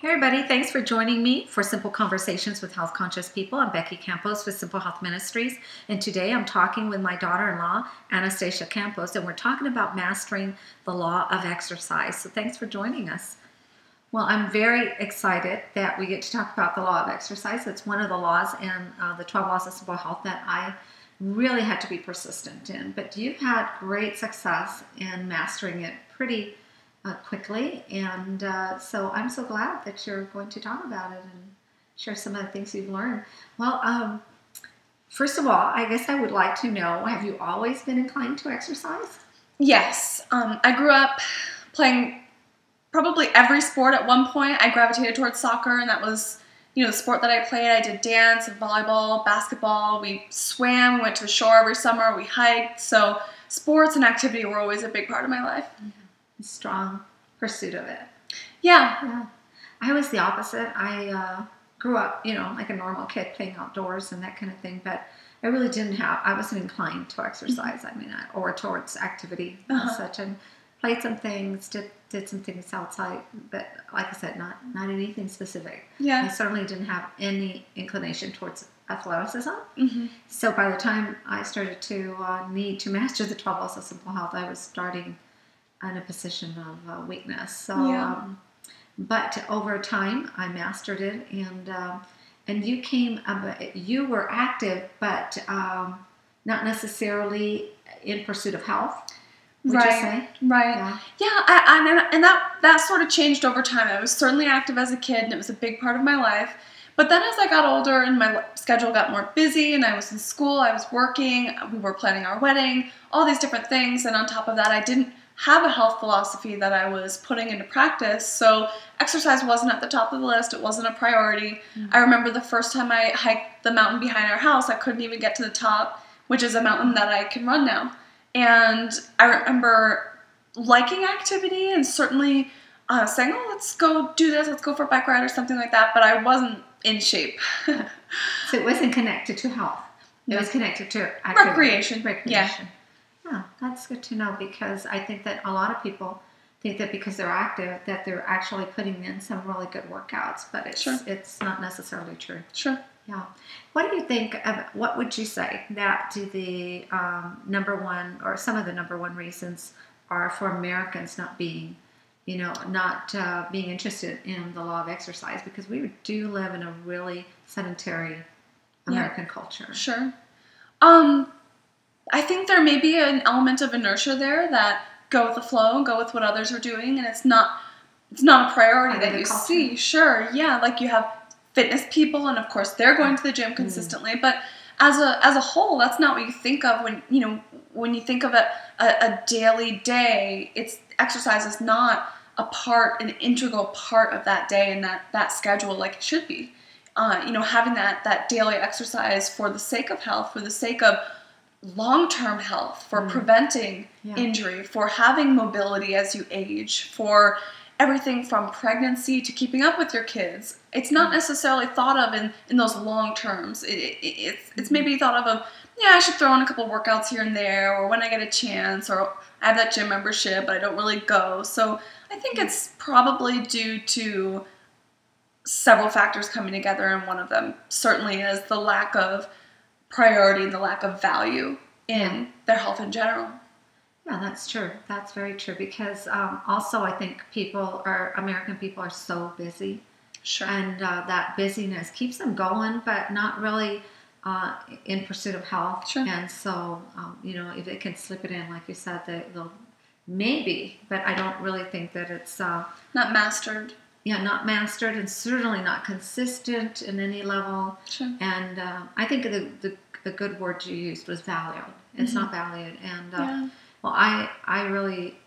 Hey everybody, thanks for joining me for Simple Conversations with Health Conscious People. I'm Becky Campos with Simple Health Ministries, and today I'm talking with my daughter-in-law, Ana Campos, and we're talking about mastering the law of exercise. So thanks for joining us. Well, I'm very excited that we get to talk about the law of exercise. It's one of the laws in the 12 Laws of Simple Health that I really had to be persistent in, but you've had great success in mastering it pretty quickly, and so I'm so glad that you're going to talk about it and share some of the things you've learned. Well, first of all, I guess I would like to know, have you always been inclined to exercise? Yes. I grew up playing probably every sport at one point. I gravitated towards soccer, and that was, the sport that I played. I did dance and volleyball, basketball. We swam, we went to the shore every summer, we hiked. So sports and activity were always a big part of my life. Strong pursuit of it. Yeah. I was the opposite. I grew up, like a normal kid, playing outdoors and that kind of thing, but I really I wasn't inclined to exercise. Or towards activity as such. And played some things, did some things outside, but like I said, not anything specific. Yeah. I certainly didn't have any inclination towards athleticism. Mm-hmm. So by the time I started to need to master the 12 Laws of Simple Health, I was starting in a position of weakness. So, but over time, I mastered it, and you were active, but not necessarily in pursuit of health. Would you say? Right. Yeah. And that sort of changed over time. I was certainly active as a kid, and it was a big part of my life. But then as I got older and my schedule got more busy and I was in school, I was working, we were planning our wedding, all these different things. And on top of that, I didn't have a health philosophy that I was putting into practice. So exercise wasn't at the top of the list. It wasn't a priority. Mm-hmm. I remember the first time I hiked the mountain behind our house, I couldn't even get to the top, which is a mountain that I can run now. And I remember liking activity and certainly saying, oh, let's go do this, let's go for a bike ride or something like that, but I wasn't in shape. So it wasn't connected to health. It was connected to activity. Recreation. Yeah, that's good to know, because I think that a lot of people think that because they're active that they're actually putting in some really good workouts, but it's not necessarily true. Sure. Yeah. What do you think what would you say that the number one, or some of the number one reasons are for Americans not being interested in the law of exercise? Because we do live in a really sedentary American culture. Sure. I think there may be an element of inertia there, that go with the flow and go with what others are doing, and it's not a priority that you see. Sure, yeah, like you have fitness people, and of course they're going to the gym consistently, but as a whole, that's not what you think of when you think of a daily day. Exercise is not an integral part of that day and that schedule like it should be. Having that daily exercise for the sake of health, for the sake of long-term health, for preventing injury, for having mobility as you age, for everything from pregnancy to keeping up with your kids. It's not necessarily thought of in those long terms. It's maybe thought of I should throw in a couple workouts here and there, or when I get a chance, or I have that gym membership, but I don't really go. So I think it's probably due to several factors coming together, and one of them certainly is the lack of priority and the lack of value in their health in general. Yeah, that's true. That's very true, because also I think American people are so busy. Sure. And that busyness keeps them going, but not really in pursuit of health. Sure. And so, if they can slip it in, like you said, they'll maybe, but I don't really think that it's not mastered. Yeah, not mastered, and certainly not consistent in any level. Sure. And I think the good word you used was valued. It's not valued. And well, I really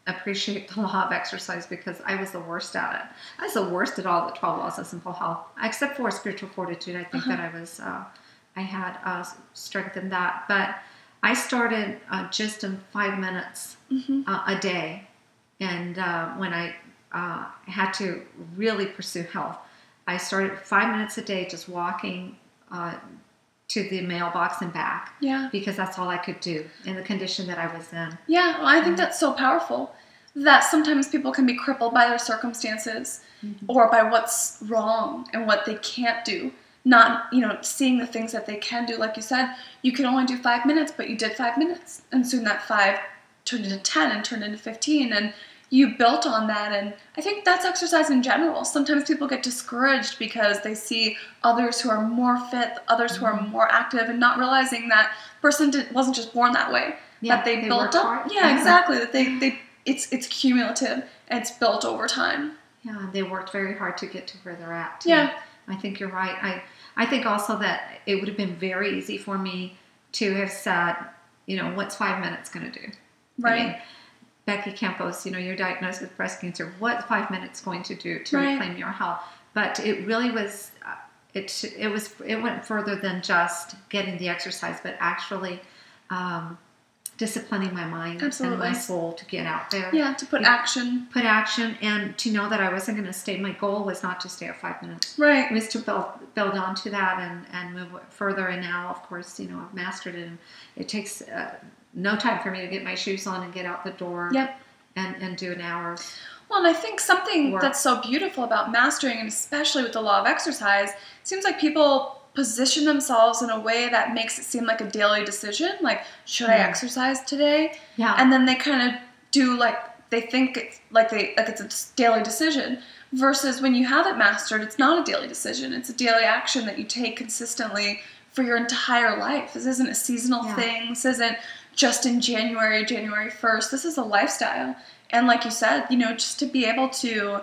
appreciate the law of exercise, because I was the worst at it. I was the worst at all the 12 Laws of Simple Health, except for spiritual fortitude. I think that I had strength in that. But I started just in 5 minutes a day, and when I had to really pursue health, I started 5 minutes a day just walking to the mailbox and back. Yeah. Because that's all I could do in the condition that I was in. Yeah, well, I think that's so powerful. that sometimes people can be crippled by their circumstances or by what's wrong and what they can't do. Not, seeing the things that they can do. Like you said, you can only do 5 minutes, but you did 5 minutes. And soon that 5 turned into 10 and turned into 15. And you built on that. And I think that's exercise in general. Sometimes people get discouraged because they see others who are more fit, others who are more active, and not realizing that person wasn't just born that way. Yeah, that they built up. Hard. Yeah, exactly. That it's cumulative and it's built over time. Yeah, they worked very hard to get to where they're at. Yeah. I think you're right. I think also that it would have been very easy for me to have said, what's 5 minutes going to do? Right. I mean, Becky Campos, you're diagnosed with breast cancer. What's 5 minutes going to do to reclaim your health? But it really was, it went further than just getting the exercise, but actually disciplining my mind and my soul to get out there. Yeah, to put action. Put action, and to know that I wasn't going to stay. My goal was not to stay at 5 minutes. Right. It was to build onto that and move further. And now, of course, I've mastered it. And it takes no time for me to get my shoes on and get out the door. Yep. And do an hour. Well, and I think something that's so beautiful about mastering, and especially with the law of exercise, it seems like people position themselves in a way that makes it seem like a daily decision. Like, should I exercise today? Yeah. And then they kind of do they think it's it's a daily decision. Versus when you have it mastered, it's not a daily decision. It's a daily action that you take consistently for your entire life. This isn't a seasonal thing. This isn't just in January 1st. This is a lifestyle. And like you said, just to be able to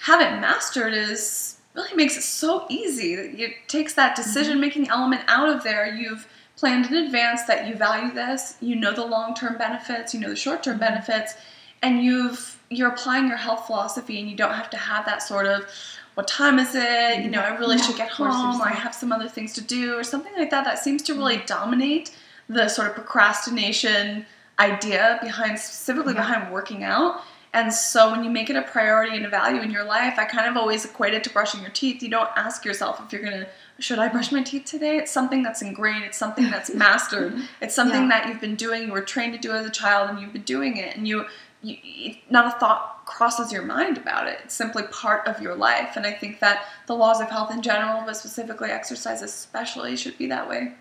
have it mastered really makes it so easy. It takes that decision-making element out of there. You've planned in advance that you value this. You know the long-term benefits. You know the short-term benefits. And you're applying your health philosophy, and you don't have to have that sort of, what time is it? I really should get home, or I have some other things to do, or something like that. That seems to really dominate the sort of procrastination idea specifically behind working out. And so when you make it a priority and a value in your life, I kind of always equate it to brushing your teeth. You don't ask yourself if should I brush my teeth today? It's something that's ingrained. It's something that's mastered. It's something that you've been doing, you were trained to do as a child, and you've been doing it. And not a thought crosses your mind about it. It's simply part of your life. And I think that the laws of health in general, but specifically exercise especially, should be that way.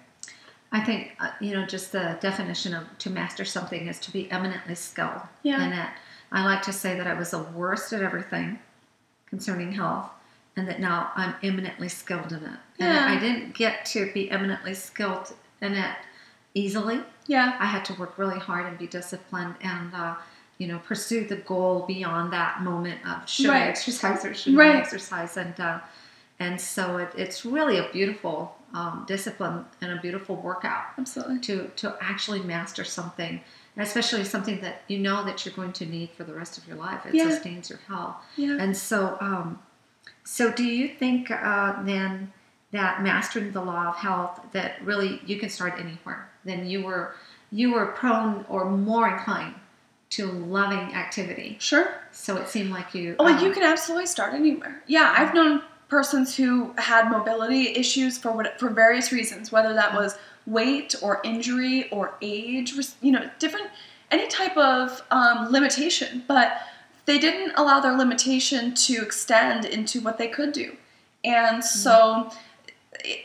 I think, just the definition of to master something is to be eminently skilled in it. I like to say that I was the worst at everything concerning health, and that now I'm eminently skilled in it. And I didn't get to be eminently skilled in it easily. Yeah. I had to work really hard and be disciplined and, pursue the goal beyond that moment of should I exercise or should I exercise. And so it's really a beautiful discipline and a beautiful workout. Absolutely. To actually master something. And especially something that that you're going to need for the rest of your life. It sustains your health. Yeah. And so, so do you think then that mastering the law of health, that really you can start anywhere? Then you were prone or more inclined to loving activity. Sure. So it seemed like you. Oh, you can absolutely start anywhere. Yeah, I've known persons who had mobility issues for various reasons, whether that was weight or injury or age, different, any type of limitation, but they didn't allow their limitation to extend into what they could do. And so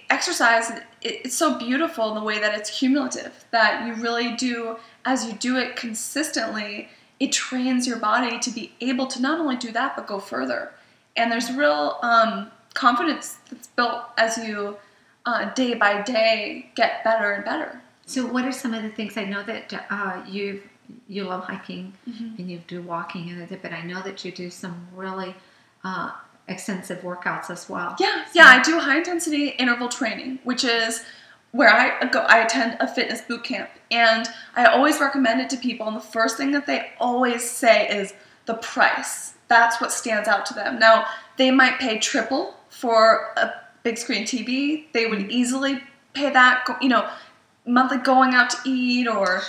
exercise, it's so beautiful in the way that it's cumulative, that you really do, as you do it consistently, it trains your body to be able to not only do that, but go further. And there's real confidence that's built as you day by day get better and better. So what are some of the things? I know that you love hiking and you do walking and it, but I know that you do some really extensive workouts as well. Yeah, I do high intensity interval training, which is where I attend a fitness boot camp, and I always recommend it to people, and the first thing that they always say is the price. That's what stands out to them. Now, they might pay triple for a big screen TV. They would easily pay that, monthly going out to eat or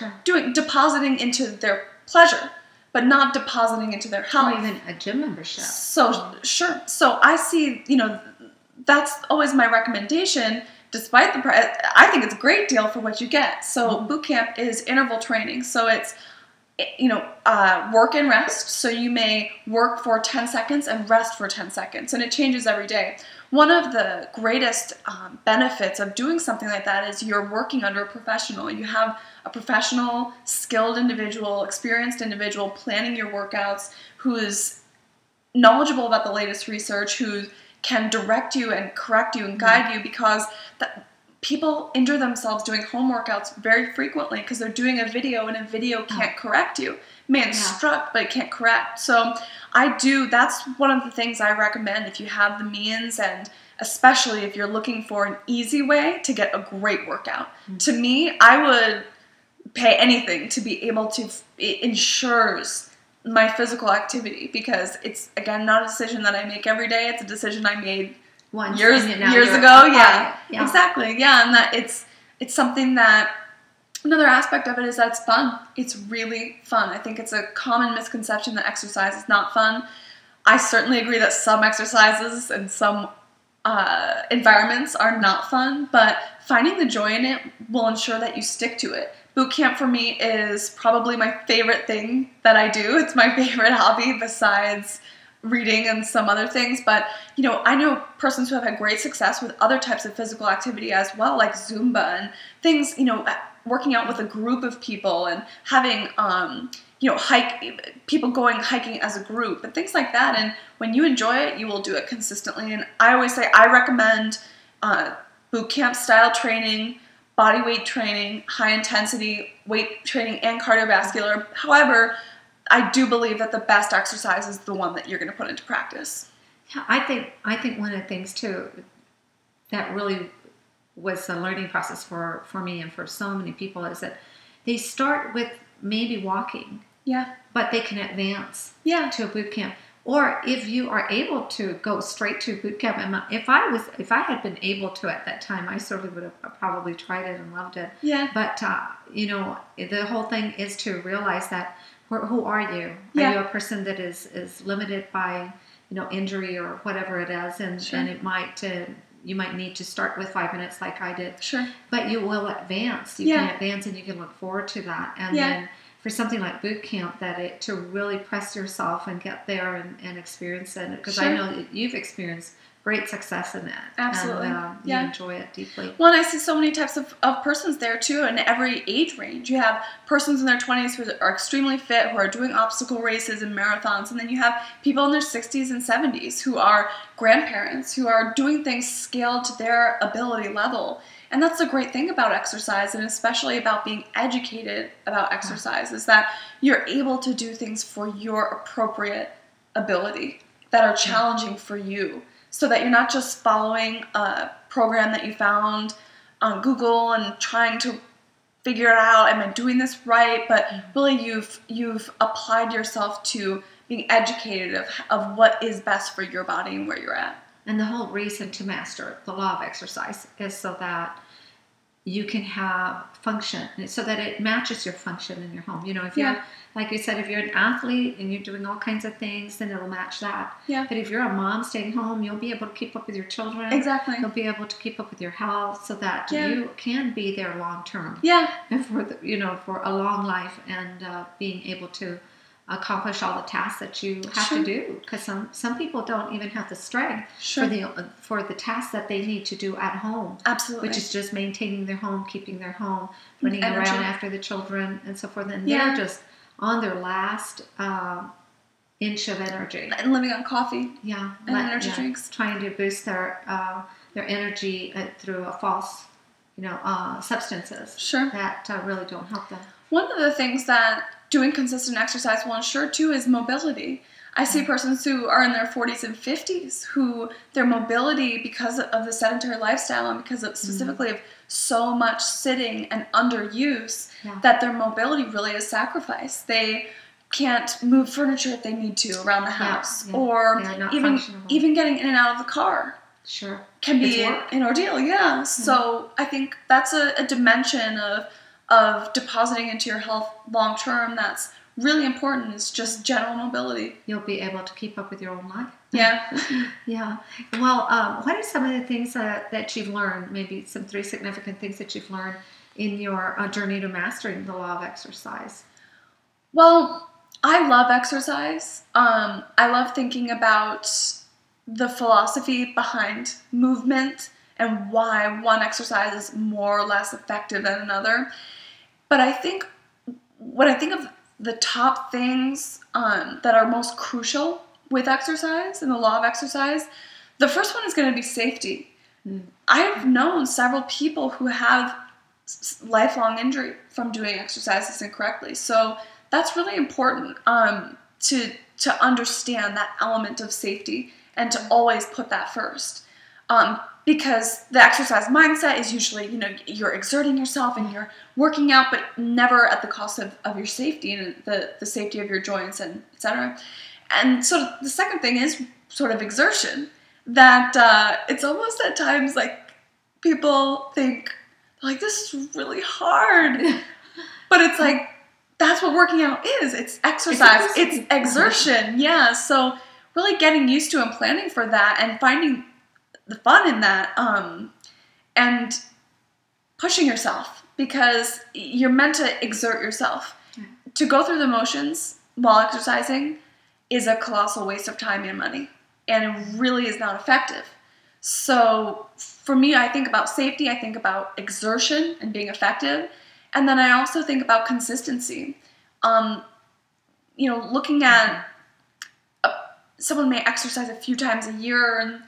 depositing into their pleasure, but not depositing into their health. Or even a gym membership. So, sure. So I see, that's always my recommendation. Despite the price, I think it's a great deal for what you get. So boot camp is interval training. So it's work and rest. So you may work for 10 seconds and rest for 10 seconds, and it changes every day. One of the greatest benefits of doing something like that is you're working under a professional. You have a professional, skilled individual, experienced individual planning your workouts who's knowledgeable about the latest research, who can direct you and correct you and guide you, because people injure themselves doing home workouts very frequently because they're doing a video and a video can't correct you. It may instruct, but it can't correct. So that's one of the things I recommend if you have the means, and especially if you're looking for an easy way to get a great workout. To me, I would pay anything to be able to, it ensures my physical activity, because it's, again, not a decision that I make every day. It's a decision I made years ago. Yeah, exactly. Yeah, and that it's something that, another aspect of it is that it's fun. It's really fun. I think it's a common misconception that exercise is not fun. I certainly agree that some exercises and some environments are not fun, but finding the joy in it will ensure that you stick to it. Boot camp for me is probably my favorite thing that I do. It's my favorite hobby besides reading and some other things, but I know persons who have had great success with other types of physical activity as well, like Zumba and things, working out with a group of people and having people going hiking as a group and things like that. And when you enjoy it, you will do it consistently. And I always say I recommend boot camp style training, body weight training, high intensity weight training, and cardiovascular. However, I do believe that the best exercise is the one that you're going to put into practice. Yeah, I think one of the things too that really was a learning process for me and for so many people is that they start with maybe walking. Yeah. But they can advance to a boot camp. Or if you are able to go straight to boot camp, and if I had been able to at that time, I certainly would have probably tried it and loved it. Yeah. But the whole thing is to realize that who are you? Yeah. Are you a person that is limited by injury or whatever it is, and it might you might need to start with 5 minutes like I did. Sure. But you will advance. You can advance, and you can look forward to that. And then for something like boot camp, to really press yourself and get there and experience it, because I know that you've experienced great success in that. Absolutely. And you enjoy it deeply. Well, and I see so many types of persons there too, in every age range. You have persons in their 20s who are extremely fit, who are doing obstacle races and marathons, and then you have people in their 60s and 70s who are grandparents, who are doing things scaled to their ability level. And that's the great thing about exercise, and especially about being educated about exercise, is that you're able to do things for your appropriate ability that are challenging for you, so that you're not just following a program that you found on Google and trying to figure it out, am I doing this right? But really you've applied yourself to being educated of what is best for your body and where you're at. And the whole reason to master the law of exercise is so that you can have function, so that it matches your function in your home. If you're, like you said, if you're an athlete and you're doing all kinds of things, then it'll match that. Yeah. But if you're a mom staying home, you'll be able to keep up with your children. Exactly. You'll be able to keep up with your health, so that you can be there long term. Yeah. And for a long life, and being able to accomplish all the tasks that you have to do, because some people don't even have the strength for the tasks that they need to do at home. Absolutely. Which is just maintaining their home, keeping their home, running around after the children, and so forth. And they're just on their last inch of energy. And living on coffee. Yeah. And energy drinks. Trying to boost their energy through a false, substances. Sure. That really don't help them. One of the things that doing consistent exercise will ensure too is mobility. I see persons who are in their 40s and 50s who their mobility, because of the sedentary lifestyle and because of specifically of so much sitting and underuse, that their mobility really is sacrificed. They can't move furniture if they need to around the house, or even getting in and out of the car. Sure. Can be an ordeal, yeah. So I think that's a dimension of depositing into your health long term that's really important, is just general mobility. You'll be able to keep up with your own life. Yeah. Yeah. Well, what are some of the things that you've learned, maybe some 3 significant things that you've learned in your journey to mastering the law of exercise? Well, I love exercise. I love thinking about the philosophy behind movement and why one exercise is more or less effective than another. But I think when I think of the top things that are most crucial with exercise and the law of exercise, the first one is going to be safety. I've known several people who have lifelong injury from doing exercises incorrectly. So that's really important to understand that element of safety and to always put that first. Because the exercise mindset is usually, you're exerting yourself and you're working out, but never at the cost of your safety and the safety of your joints and etc. And so the second thing is sort of exertion. That it's almost at times like people think, like, this is really hard. But it's like, that's what working out is. It's exercise. It's exertion. Yeah. So really getting used to and planning for that and finding the fun in that and pushing yourself, because you're meant to exert yourself. To go through the motions while exercising is a colossal waste of time and money, and it really is not effective. So for me, I think about safety, I think about exertion and being effective, and then I also think about consistency. Looking at someone may exercise a few times a year, and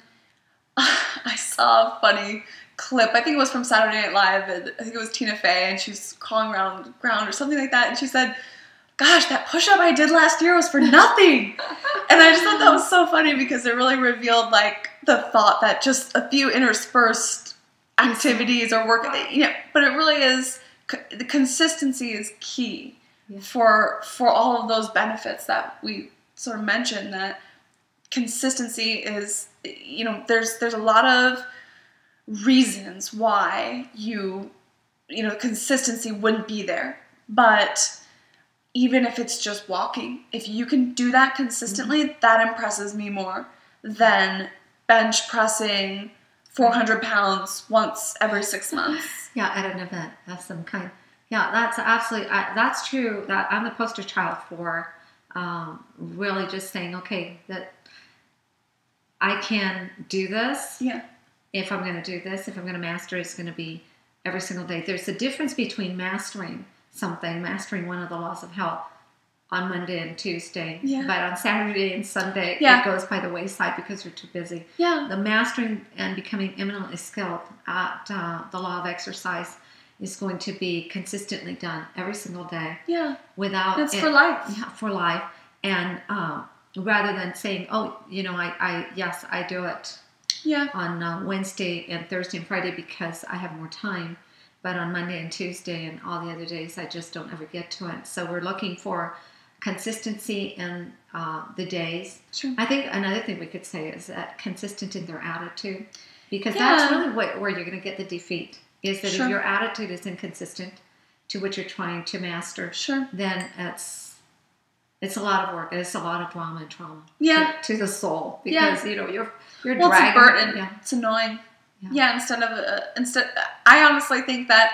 I saw a funny clip. I think it was from Saturday Night Live. And I think it was Tina Fey, and she was crawling around the ground or something like that. And she said, "Gosh, that push-up I did last year was for nothing." And I just thought that was so funny, because it really revealed like the thought that just a few interspersed activities or work, but it really is, the consistency is key for all of those benefits that we sort of mentioned. That consistency is, there's a lot of reasons why consistency wouldn't be there. But even if it's just walking, if you can do that consistently, that impresses me more than bench pressing 400 pounds once every 6 months. Yeah, at an event of some kind. Yeah, that's absolutely, that's true. That I'm the poster child for really just saying, okay, that I can do this. Yeah. If I'm going to do this, if I'm going to master it, it's going to be every single day. There's a difference between mastering something, mastering one of the laws of health on Monday and Tuesday. Yeah. But on Saturday and Sunday, it goes by the wayside because you're too busy. Yeah. The mastering and becoming eminently skilled at the law of exercise is going to be consistently done every single day. Yeah. It's for life. Yeah, for life. And rather than saying, oh, I do it on Wednesday and Thursday and Friday because I have more time. But on Monday and Tuesday and all the other days, I just don't ever get to it. So we're looking for consistency in the days. Sure. I think another thing we could say is that consistent in their attitude, because that's really where you're going to get the defeat, is that if your attitude is inconsistent to what you're trying to master, then it's a lot of work. It's a lot of drama and trauma to the soul, because you're dragging. It's a burden. Yeah. It's annoying. Yeah. Instead, I honestly think that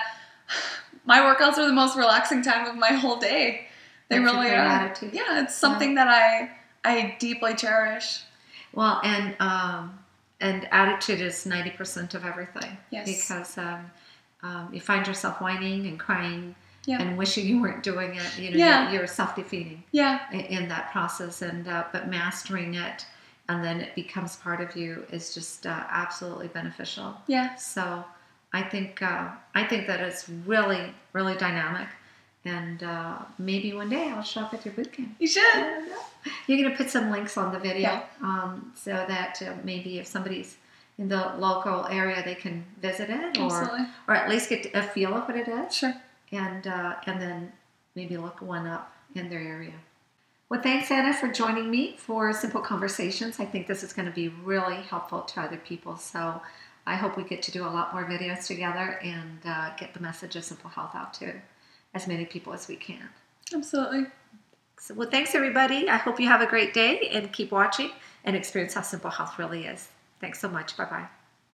my workouts are the most relaxing time of my whole day. They really are. Attitude. Yeah, it's something that I deeply cherish. Well, and attitude is 90% of everything. Yes. Because you find yourself whining and crying and wishing you weren't doing it. You're self-defeating. Yeah. In that process, and but mastering it, and then it becomes part of you, is just absolutely beneficial. Yeah. So I think that it's really, really dynamic, and maybe one day I'll show up at your boot camp. You should. You're going to put some links on the video, so that maybe if somebody's in the local area, they can visit it, or at least get a feel of what it is. Sure. And then maybe look one up in their area. Well, thanks, Ana, for joining me for Simple Conversations. I think this is going to be really helpful to other people. So I hope we get to do a lot more videos together and get the message of Simple Health out to as many people as we can. Absolutely. So, well, thanks, everybody. I hope you have a great day and keep watching and experience how Simple Health really is. Thanks so much. Bye-bye.